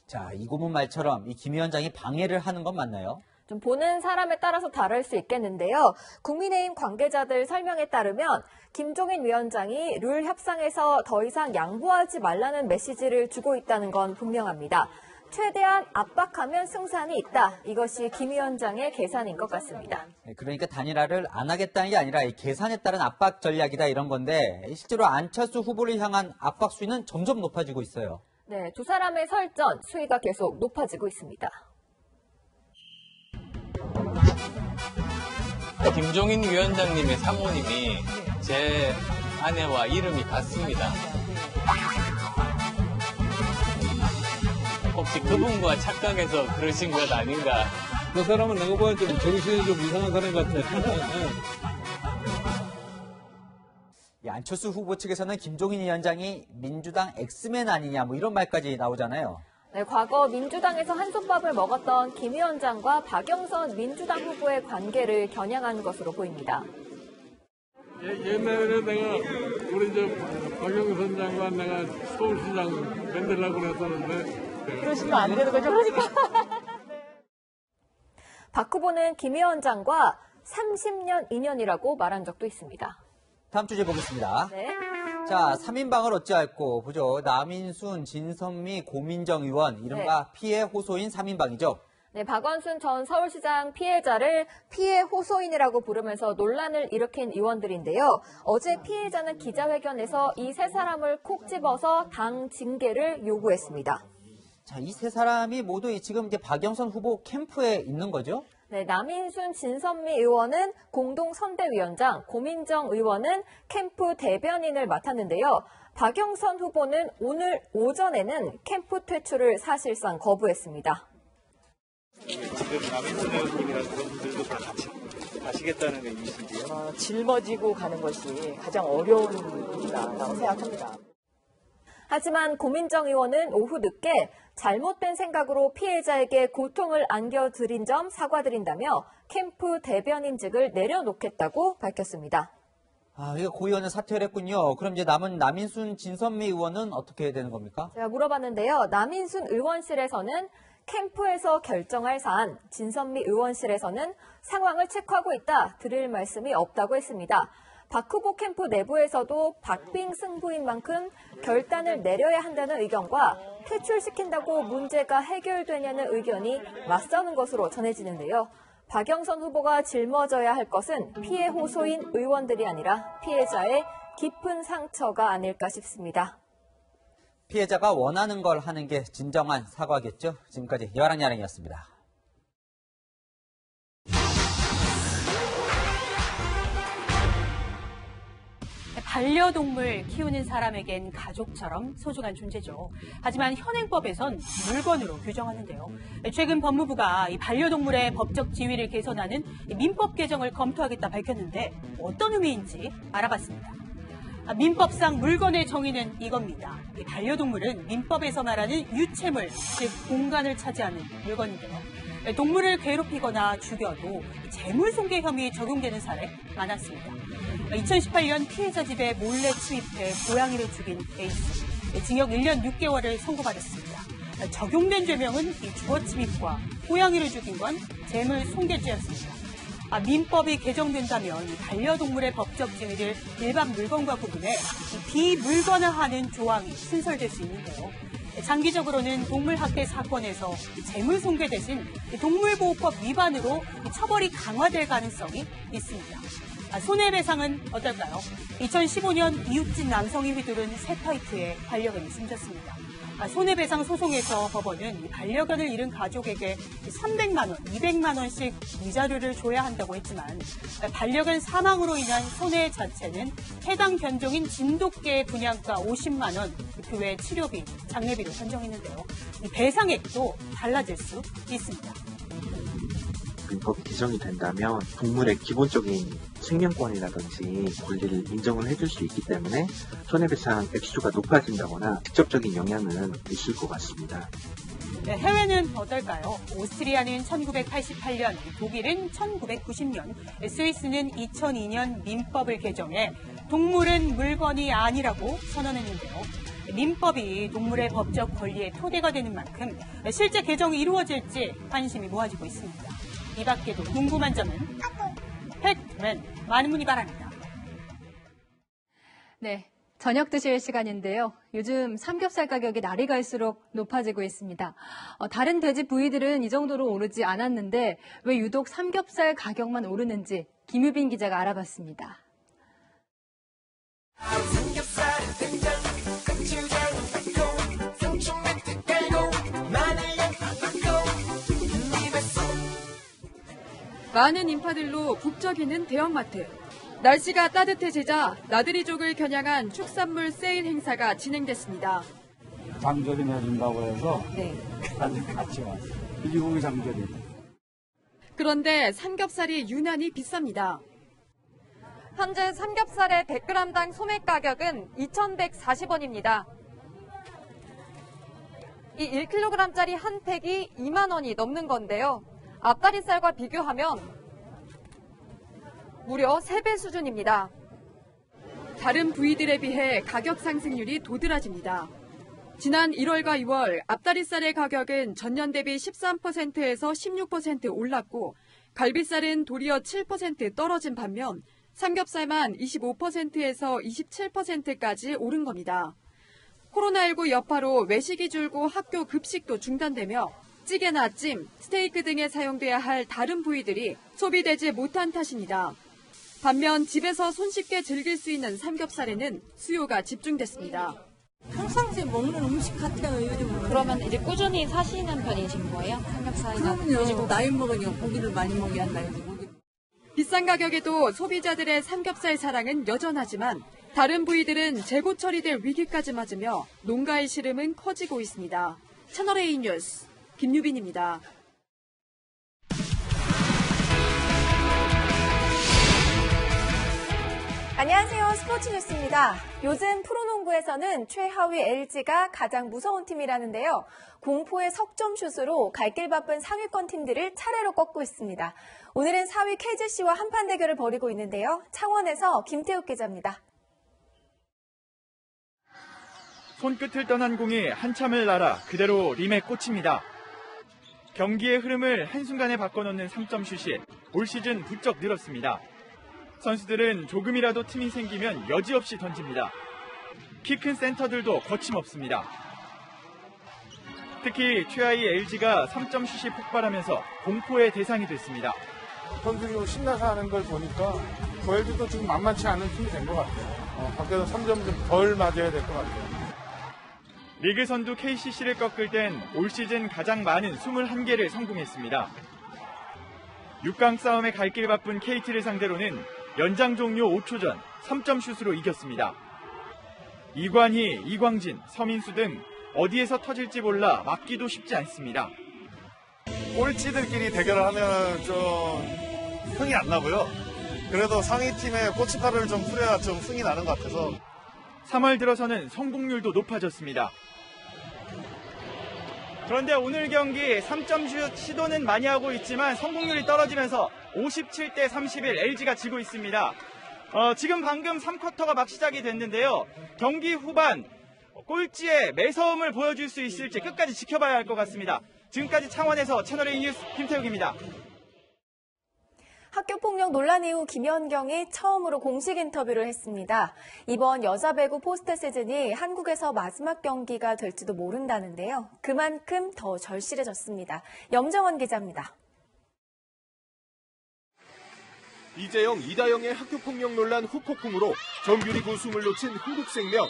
자, 이 고문 말처럼 이 김 위원장이 방해를 하는 건 맞나요? 좀 보는 사람에 따라서 다를 수 있겠는데요. 국민의힘 관계자들 설명에 따르면 김종인 위원장이 룰 협상에서 더 이상 양보하지 말라는 메시지를 주고 있다는 건 분명합니다. 최대한 압박하면 승산이 있다. 이것이 김 위원장의 계산인 것 같습니다. 그러니까 단일화를 안 하겠다는 게 아니라 이 계산에 따른 압박 전략이다 이런 건데 실제로 안철수 후보를 향한 압박 수위는 점점 높아지고 있어요. 네, 두 사람의 설전 수위가 계속 높아지고 있습니다. 김종인 위원장님의 사모님이 제 아내와 이름이 같습니다. 혹시 그분과 착각해서 그러신 것 아닌가? 그 사람은 내가 보기엔 좀 정신이 좀 이상한 사람 같아. 안철수 후보 측에서는 김종인 위원장이 민주당 엑스맨 아니냐 뭐 이런 말까지 나오잖아요. 네, 과거 민주당에서 한솥밥을 먹었던 김 위원장과 박영선 민주당 후보의 관계를 겨냥한 것으로 보입니다. 옛날에 내가 우리 박영선 장관 내가 서울시장 만들려고 그랬었는데 그러시면 안 되는 거죠. 그러니까. 박 후보는 김 위원장과 30년 인연이라고 말한 적도 있습니다. 다음 주제 보겠습니다. 네. 자, 3인방을 어찌할꼬 보죠. 남인순, 진선미, 고민정 의원, 이른바 피해 호소인 3인방이죠. 네, 박원순 전 서울시장 피해자를 피해 호소인이라고 부르면서 논란을 일으킨 의원들인데요. 어제 피해자는 기자회견에서 이 세 사람을 콕 집어서 당 징계를 요구했습니다. 자, 이 세 사람이 모두 지금 이제 박영선 후보 캠프에 있는 거죠? 네, 남인순, 진선미 의원은 공동 선대위원장, 고민정 의원은 캠프 대변인을 맡았는데요. 박영선 후보는 오늘 오전에는 캠프 퇴출을 사실상 거부했습니다. 지금 남인순 의원님이랑 그런 분들도 다 같이 가시겠다는 의미이신데요. 짊어지고 가는 것이 가장 어려운 일이라고 생각합니다. 하지만 고민정 의원은 오후 늦게 잘못된 생각으로 피해자에게 고통을 안겨드린 점 사과드린다며 캠프 대변인직을 내려놓겠다고 밝혔습니다. 아, 이거 고 의원은 사퇴를 했군요. 그럼 이제 남은 남인순, 진선미 의원은 어떻게 해야 되는 겁니까? 제가 물어봤는데요. 남인순 의원실에서는 캠프에서 결정할 사안, 진선미 의원실에서는 상황을 체크하고 있다, 드릴 말씀이 없다고 했습니다. 박 후보 캠프 내부에서도 박빙 승부인 만큼 결단을 내려야 한다는 의견과 퇴출시킨다고 문제가 해결되냐는 의견이 맞서는 것으로 전해지는데요. 박영선 후보가 짊어져야 할 것은 피해 호소인 의원들이 아니라 피해자의 깊은 상처가 아닐까 싶습니다. 피해자가 원하는 걸 하는 게 진정한 사과겠죠. 지금까지 여랑야랑이었습니다. 반려동물 키우는 사람에겐 가족처럼 소중한 존재죠. 하지만 현행법에선 물건으로 규정하는데요. 최근 법무부가 이 반려동물의 법적 지위를 개선하는 민법 개정을 검토하겠다 밝혔는데 어떤 의미인지 알아봤습니다. 민법상 물건의 정의는 이겁니다. 이 반려동물은 민법에서 말하는 유체물, 즉 공간을 차지하는 물건인데요. 동물을 괴롭히거나 죽여도 재물손괴 혐의 적용되는 사례 많았습니다. 2018년 피해자 집에 몰래 침입해 고양이를 죽인 A씨, 징역 1년 6개월을 선고받았습니다. 적용된 죄명은 이 주거 침입과 고양이를 죽인 건 재물손괴죄였습니다. 민법이 개정된다면 반려동물의 법적 지위를 일반 물건과 구분해 비물건화하는 조항이 신설될 수 있는데요. 장기적으로는 동물학대 사건에서 재물손괴 대신 동물보호법 위반으로 처벌이 강화될 가능성이 있습니다. 손해배상은 어떨까요? 2015년 이웃집 남성이 휘두른 새 타이프의 반려견이 숨졌습니다. 손해배상 소송에서 법원은 반려견을 잃은 가족에게 300만 원, 200만 원씩 위자료를 줘야 한다고 했지만 반려견 사망으로 인한 손해 자체는 해당 견종인 진돗개의 분양가 50만 원, 그 외 치료비, 장례비로 산정했는데요. 이 배상액도 달라질 수 있습니다. 민법이 개정이 된다면 동물의 기본적인 생명권이라든지 권리를 인정을 해줄 수 있기 때문에 손해배상 액수가 높아진다거나 직접적인 영향은 있을 것 같습니다. 네, 해외는 어떨까요? 오스트리아는 1988년, 독일은 1990년, 스위스는 2002년 민법을 개정해 동물은 물건이 아니라고 선언했는데요. 민법이 동물의 법적 권리의 토대가 되는 만큼 실제 개정이 이루어질지 관심이 모아지고 있습니다. 이 밖에도 궁금한 점은 팩트맨 많은 문의 바랍니다. 네, 저녁 드실 시간인데요. 요즘 삼겹살 가격이 날이 갈수록 높아지고 있습니다. 다른 돼지 부위들은 이 정도로 오르지 않았는데 왜 유독 삼겹살 가격만 오르는지 김유빈 기자가 알아봤습니다. 많은 인파들로 북적이는 대형마트. 날씨가 따뜻해지자 나들이족을 겨냥한 축산물 세일 행사가 진행됐습니다. 장조림 해준다고 해서 같이 왔어요. 돼지고기 장조림. 그런데 삼겹살이 유난히 비쌉니다. 현재 삼겹살의 100g당 소매 가격은 2,140원입니다. 이 1kg짜리 한 팩이 2만 원이 넘는 건데요. 앞다리살과 비교하면 무려 3배 수준입니다. 다른 부위들에 비해 가격 상승률이 도드라집니다. 지난 1월과 2월 앞다리살의 가격은 전년 대비 13%에서 16% 올랐고 갈비살은 도리어 7% 떨어진 반면 삼겹살만 25%에서 27%까지 오른 겁니다. 코로나19 여파로 외식이 줄고 학교 급식도 중단되며 찌개나 찜, 스테이크 등에 사용돼야 할 다른 부위들이 소비되지 못한 탓입니다. 반면 집에서 손쉽게 즐길 수 있는 삼겹살에는 수요가 집중됐습니다. 평상시에 먹는 음식 같아요, 요즘은. 그러면 이제 꾸준히 사시는 편이신 거예요? 삼겹살이나 그럼요. 나이 먹으니까 고기를 많이 먹어야 한다. 비싼 가격에도 소비자들의 삼겹살 사랑은 여전하지만 다른 부위들은 재고 처리될 위기까지 맞으며 농가의 시름은 커지고 있습니다. 채널A 뉴스 김유빈입니다. 안녕하세요. 스포츠 뉴스입니다. 요즘 프로농구에서는 최하위 LG가 가장 무서운 팀이라는데요. 공포의 석점슛으로 갈 길 바쁜 상위권 팀들을 차례로 꺾고 있습니다. 오늘은 4위 KGC와 한판 대결을 벌이고 있는데요. 창원에서 김태욱 기자입니다. 손끝을 떠난 공이 한참을 날아 그대로 림에 꽂힙니다. 경기의 흐름을 한순간에 바꿔놓는 3점슛이 올 시즌 부쩍 늘었습니다. 선수들은 조금이라도 틈이 생기면 여지없이 던집니다. 키 큰 센터들도 거침없습니다. 특히 최하위 LG가 3점슛이 폭발하면서 공포의 대상이 됐습니다. 선수들이 좀 신나서 하는 걸 보니까 LG도 지금 만만치 않은 팀이 된 것 같아요. 밖에서 3점 좀 덜 맞아야 될 것 같아요. 리그 선두 KCC를 꺾을 땐 올 시즌 가장 많은 21개를 성공했습니다. 6강 싸움에 갈 길 바쁜 KT를 상대로는 연장 종료 5초 전 3점슛으로 이겼습니다. 이관희, 이광진, 서민수 등 어디에서 터질지 몰라 막기도 쉽지 않습니다. 꼴찌들끼리 대결을 하면 좀 흥이 안 나고요. 그래도 상위팀의 고춧가루를 좀 뿌려야 좀 흥이 나는 것 같아서. 3월 들어서는 성공률도 높아졌습니다. 그런데 오늘 경기 3점슛 시도는 많이 하고 있지만 성공률이 떨어지면서 57대 31 LG가 지고 있습니다. 지금 방금 3쿼터가 막 시작이 됐는데요. 경기 후반 꼴찌의 매서움을 보여줄 수 있을지 끝까지 지켜봐야 할 것 같습니다. 지금까지 창원에서 채널A 뉴스 김태욱입니다. 학교폭력 논란 이후 김연경이 처음으로 공식 인터뷰를 했습니다. 이번 여자 배구 포스트 시즌이 한국에서 마지막 경기가 될지도 모른다는데요. 그만큼 더 절실해졌습니다. 염정원 기자입니다. 이재영, 이다영의 학교폭력 논란 후폭풍으로 정규리그 우승을 놓친 흥국생명.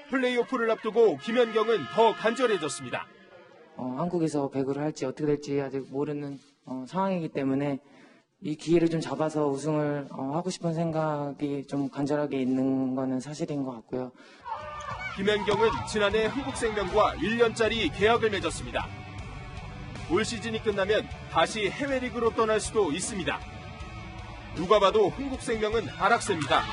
플레이오프를 앞두고 김연경은 더 간절해졌습니다. 한국에서 배구를 할지 어떻게 될지 아직 모르는 상황이기 때문에 이 기회를 좀 잡아서 우승을 하고 싶은 생각이 좀 간절하게 있는 거는 사실인 것 같고요. 김연경은 지난해 흥국생명과 1년짜리 계약을 맺었습니다. 올 시즌이 끝나면 다시 해외리그로 떠날 수도 있습니다. 누가 봐도 흥국생명은 하락세입니다.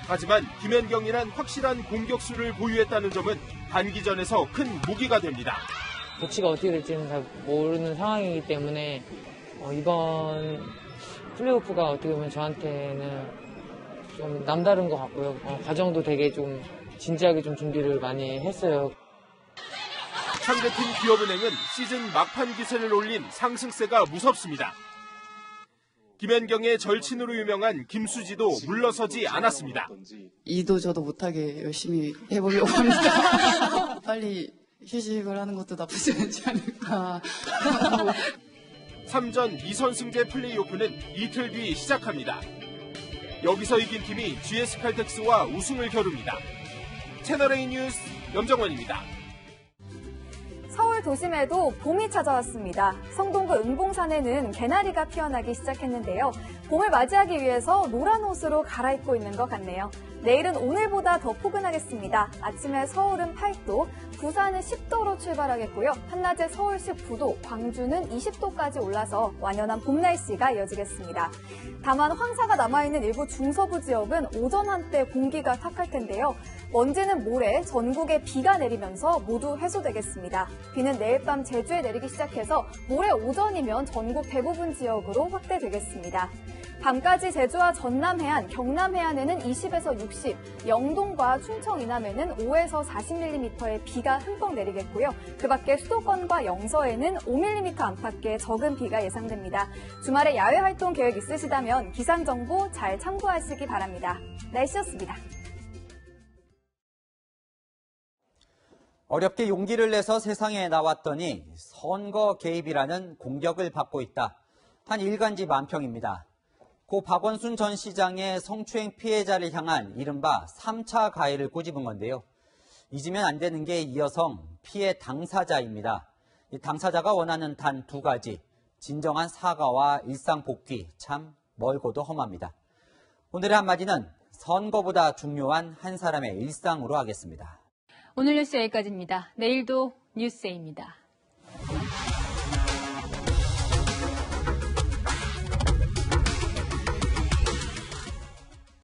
하지만 김연경이란 확실한 공격수를 보유했다는 점은 단기전에서 큰 무기가 됩니다. 조치가 어떻게 될지는 잘 모르는 상황이기 때문에 이번 플레이오프가 어떻게 보면 저한테는 좀 남다른 것 같고요. 과정도 되게 좀 진지하게 좀 준비를 많이 했어요. 상대팀 기업은행은 시즌 막판 기세를 올린 상승세가 무섭습니다. 김연경의 절친으로 유명한 김수지도 물러서지 않았습니다. 이도 저도 못하게 열심히 해보려고 합니다. 빨리 휴식을 하는 것도 나쁘지 않지 않을까. 3전 2선승제 플레이오프는 이틀 뒤 시작합니다. 여기서 이긴 팀이 GS칼텍스와 우승을 겨룹니다. 채널A 뉴스 염정원입니다. 서울 도심에도 봄이 찾아왔습니다. 성동구 은봉산에는 개나리가 피어나기 시작했는데요. 봄을 맞이하기 위해서 노란 옷으로 갈아입고 있는 것 같네요. 내일은 오늘보다 더 포근하겠습니다. 아침에 서울은 8도, 부산은 10도로 출발하겠고요. 한낮에 서울시 9도, 광주는 20도까지 올라서 완연한 봄 날씨가 이어지겠습니다. 다만 황사가 남아있는 일부 중서부 지역은 오전 한때 공기가 탁할 텐데요. 먼지는 모레 전국에 비가 내리면서 모두 해소되겠습니다. 비는 비는 내일 밤 제주에 내리기 시작해서 모레 오전이면 전국 대부분 지역으로 확대되겠습니다. 밤까지 제주와 전남 해안, 경남 해안에는 20에서 60, 영동과 충청 이남에는 5에서 40mm의 비가 흠뻑 내리겠고요. 그 밖에 수도권과 영서에는 5mm 안팎의 적은 비가 예상됩니다. 주말에 야외 활동 계획 있으시다면 기상정보 잘 참고하시기 바랍니다. 날씨였습니다. 어렵게 용기를 내서 세상에 나왔더니 선거 개입이라는 공격을 받고 있다. 한 일간지 만평입니다. 고 박원순 전 시장의 성추행 피해자를 향한 이른바 3차 가해를 꼬집은 건데요. 잊으면 안 되는 게 이 여성 피해 당사자입니다. 이 당사자가 원하는 단 두 가지, 진정한 사과와 일상 복귀, 참 멀고도 험합니다. 오늘의 한마디는 선거보다 중요한 한 사람의 일상으로 하겠습니다. 오늘 뉴스 여기까지입니다. 내일도 뉴스에입니다.